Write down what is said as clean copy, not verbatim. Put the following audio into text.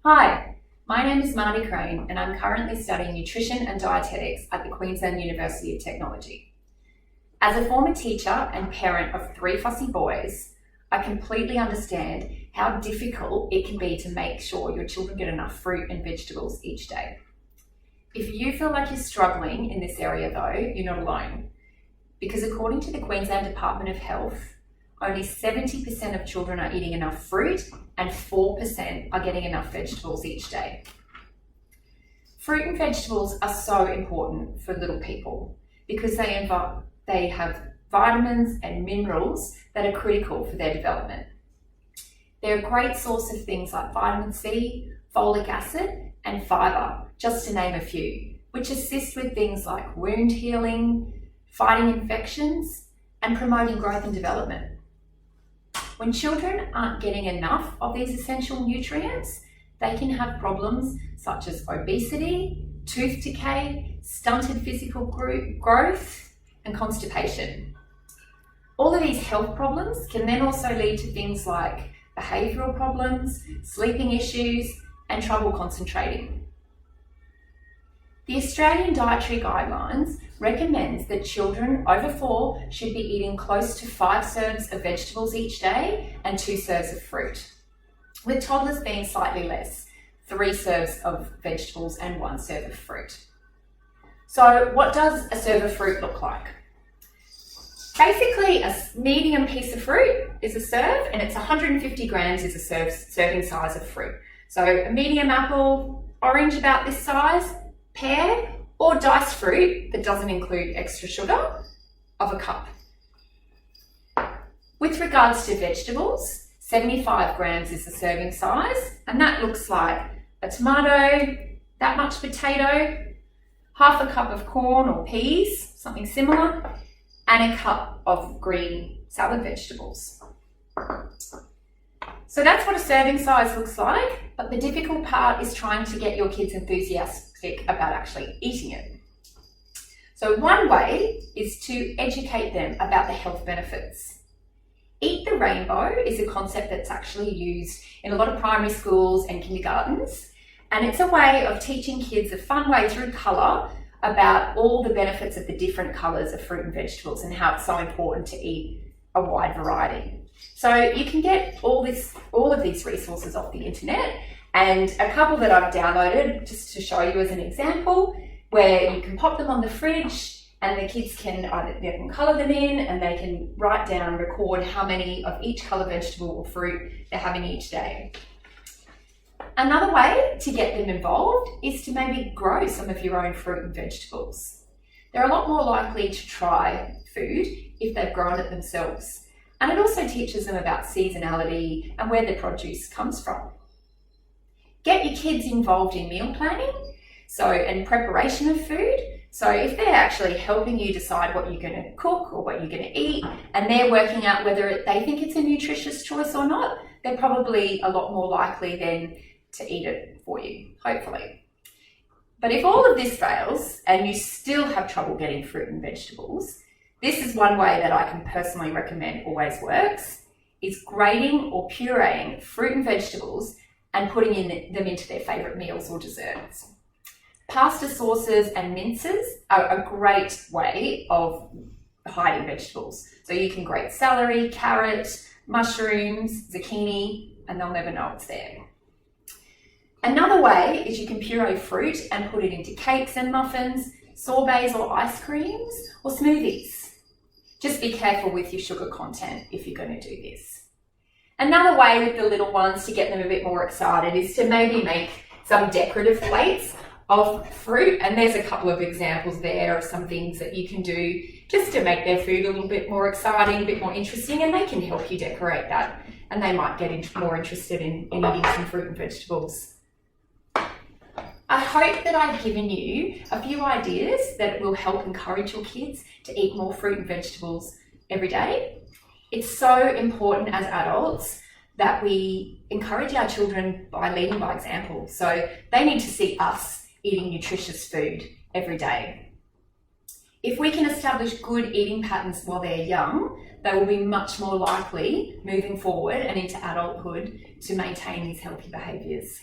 Hi, my name is Marnie Crane and I'm currently studying nutrition and dietetics at the Queensland University of Technology. As a former teacher and parent of 3 fussy boys, I completely understand how difficult it can be to make sure your children get enough fruit and vegetables each day. If you feel like you're struggling in this area though, you're not alone, because according to the Queensland Department of Health, only 70% of children are eating enough fruit and 4% are getting enough vegetables each day. Fruit and vegetables are so important for little people because they have vitamins and minerals that are critical for their development. They're a great source of things like vitamin C, folic acid, and fibre, just to name a few, which assist with things like wound healing, fighting infections, and promoting growth and development. When children aren't getting enough of these essential nutrients, they can have problems such as obesity, tooth decay, stunted physical growth, and constipation. All of these health problems can then also lead to things like behavioural problems, sleeping issues, and trouble concentrating. The Australian Dietary Guidelines recommends that children over 4 should be eating close to 5 serves of vegetables each day and 2 serves of fruit, with toddlers being slightly less, 3 serves of vegetables and 1 serve of fruit. So what does a serve of fruit look like? Basically, a medium piece of fruit is a serve, and it's 150 grams is a serving size of fruit. So a medium apple, orange about this size, pear, or diced fruit that doesn't include extra sugar of a cup. With regards to vegetables, 75 grams is the serving size, and that looks like a tomato, that much potato, half a cup of corn or peas, something similar, and a cup of green salad vegetables. So that's what a serving size looks like, but the difficult part is trying to get your kids enthusiastic about actually eating it. So one way is to educate them about the health benefits. Eat the rainbow is a concept that's actually used in a lot of primary schools and kindergartens, and it's a way of teaching kids a fun way through colour about all the benefits of the different colours of fruit and vegetables and how it's so important to eat a wide variety. So you can get all of these resources off the internet, and a couple that I've downloaded just to show you as an example, where you can pop them on the fridge and the kids can colour them in, and they can write down, record how many of each colour vegetable or fruit they're having each day. Another way to get them involved is to maybe grow some of your own fruit and vegetables. They're a lot more likely to try food if they've grown it themselves. And it also teaches them about seasonality and where the produce comes from. Get your kids involved in meal planning, and preparation of food. So if they're actually helping you decide what you're going to cook or what you're going to eat, and they're working out whether they think it's a nutritious choice or not, they're probably a lot more likely then to eat it for you, hopefully. But if all of this fails and you still have trouble getting fruit and vegetables, this is one way that I can personally recommend always works, is grating or pureeing fruit and vegetables and putting them into their favourite meals or desserts. Pasta sauces and minces are a great way of hiding vegetables. So you can grate celery, carrot, mushrooms, zucchini, and they'll never know it's there. Another way is you can puree fruit and put it into cakes and muffins, sorbets or ice creams, or smoothies. Just be careful with your sugar content if you're going to do this. Another way with the little ones to get them a bit more excited is to maybe make some decorative plates of fruit, and there's a couple of examples there of some things that you can do just to make their food a little bit more exciting, a bit more interesting, and they can help you decorate that, and they might get more interested in eating some fruit and vegetables. I hope that I've given you a few ideas that will help encourage your kids to eat more fruit and vegetables every day. It's so important as adults that we encourage our children by leading by example. So they need to see us eating nutritious food every day. If we can establish good eating patterns while they're young, they will be much more likely moving forward and into adulthood to maintain these healthy behaviours.